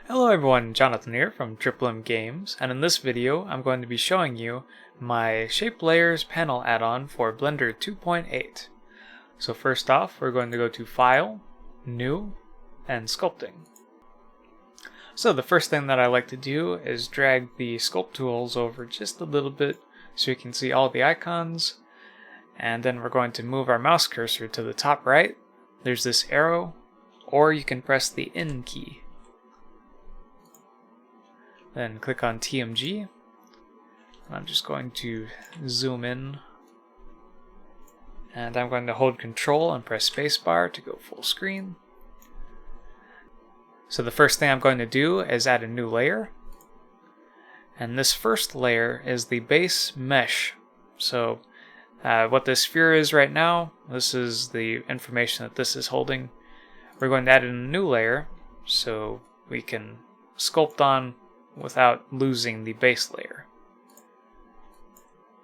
Hello everyone, Jonathan here from M Games, and in this video I'm going to be showing you my Shape Layers panel add-on for Blender 2.8. So first off, we're going to go to File, New, and Sculpting. So the first thing that I like to do is drag the sculpt tools over just a little bit so you can see all the icons, and then we're going to move our mouse cursor to the top right. There's this arrow, or you can press the N key. Then click on TMG. I'm just going to zoom in, and I'm going to hold Ctrl and press spacebar to go full screen. So the first thing I'm going to do is add a new layer, and this first layer is the base mesh. So what this sphere is right now, this is the information that this is holding. We're going to add in a new layer so we can sculpt on without losing the base layer.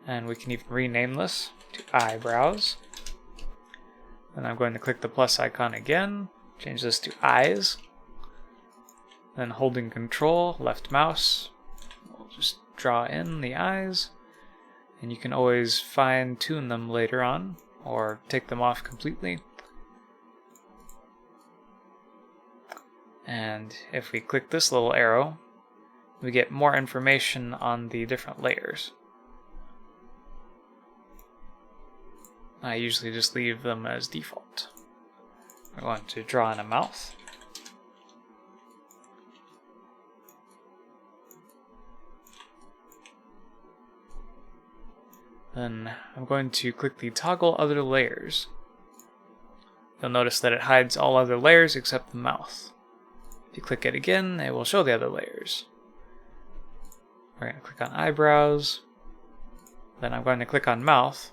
And we can even rename this to eyebrows. And I'm going to click the plus icon again, change this to eyes. Then holding Control, left mouse, we'll just draw in the eyes. And you can always fine tune them later on, or take them off completely. And if we click this little arrow, we get more information on the different layers. I usually just leave them as default. We're going to draw in a mouth. Then I'm going to click the toggle other layers. You'll notice that it hides all other layers except the mouth. If you click it again, it will show the other layers. We're going to click on eyebrows, then I'm going to click on mouth,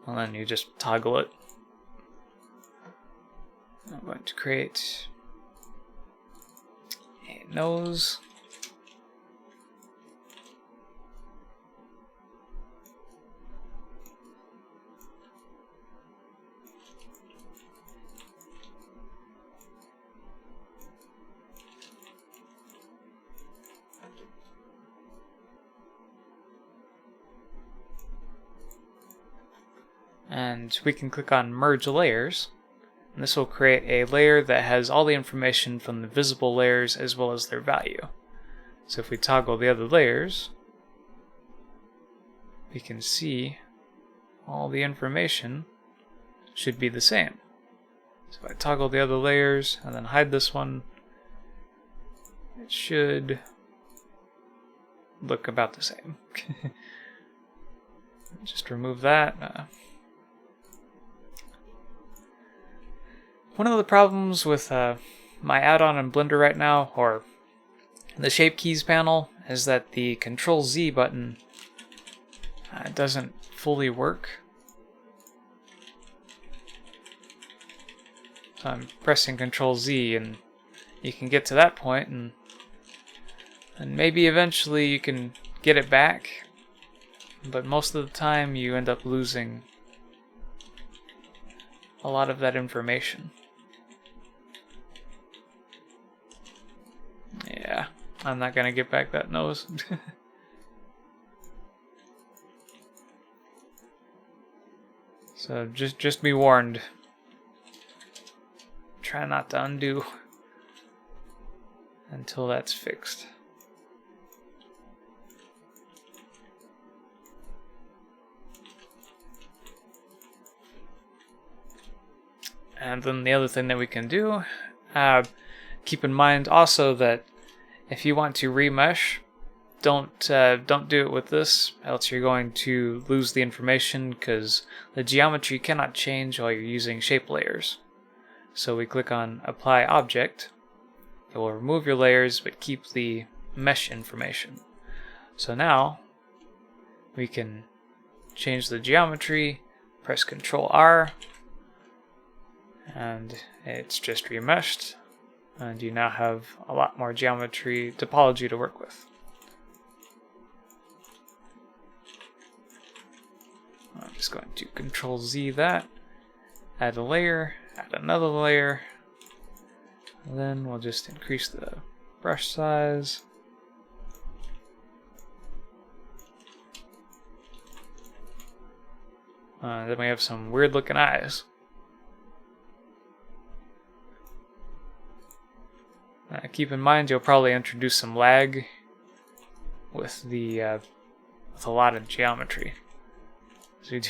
and then you just toggle it. I'm going to create a nose. And we can click on Merge Layers, and this will create a layer that has all the information from the visible layers as well as their value. So if we toggle the other layers, we can see all the information should be the same. So if I toggle the other layers and then hide this one, it should look about the same. Just remove that. One of the problems with my add-on in Blender right now, or the Shape Keys panel, is that the Ctrl Z button doesn't fully work. So I'm pressing Ctrl Z, and you can get to that point, and maybe eventually you can get it back, but most of the time you end up losing a lot of that information. Yeah, I'm not gonna get back that nose. So just be warned. Try not to undo until that's fixed. And then the other thing that we can do, keep in mind also that if you want to remesh, don't do it with this, else you're going to lose the information because the geometry cannot change while you're using shape layers. So we click on Apply Object. It will remove your layers but keep the mesh information. So now we can change the geometry, press Ctrl R, and it's just remeshed. And you now have a lot more geometry topology to work with. I'm just going to Ctrl Z that, add a layer, add another layer, and then we'll just increase the brush size. Then we have some weird looking eyes. Keep in mind you'll probably introduce some lag with a lot of geometry. So we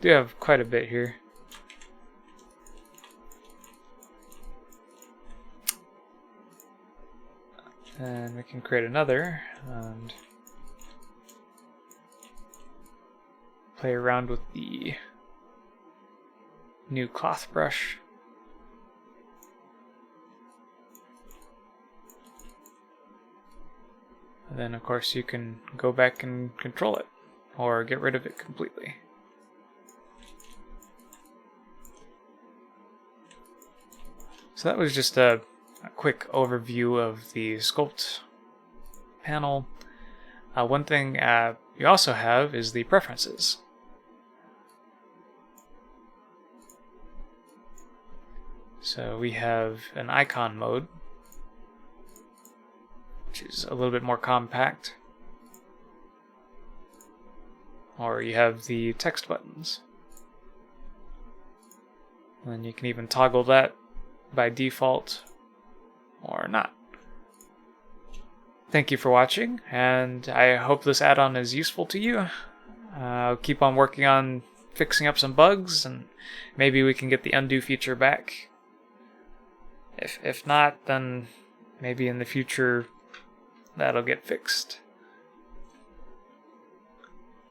do have quite a bit here. And we can create another and play around with the new cloth brush. And then of course you can go back and control it or get rid of it completely. So that was just a quick overview of the sculpt panel. One thing you also have is the preferences. So we have an icon mode, which is a little bit more compact. Or you have the text buttons. And you can even toggle that by default or not. Thank you for watching, and I hope this add-on is useful to you. I'll keep on working on fixing up some bugs, and maybe we can get the undo feature back. If not, then maybe in the future that'll get fixed.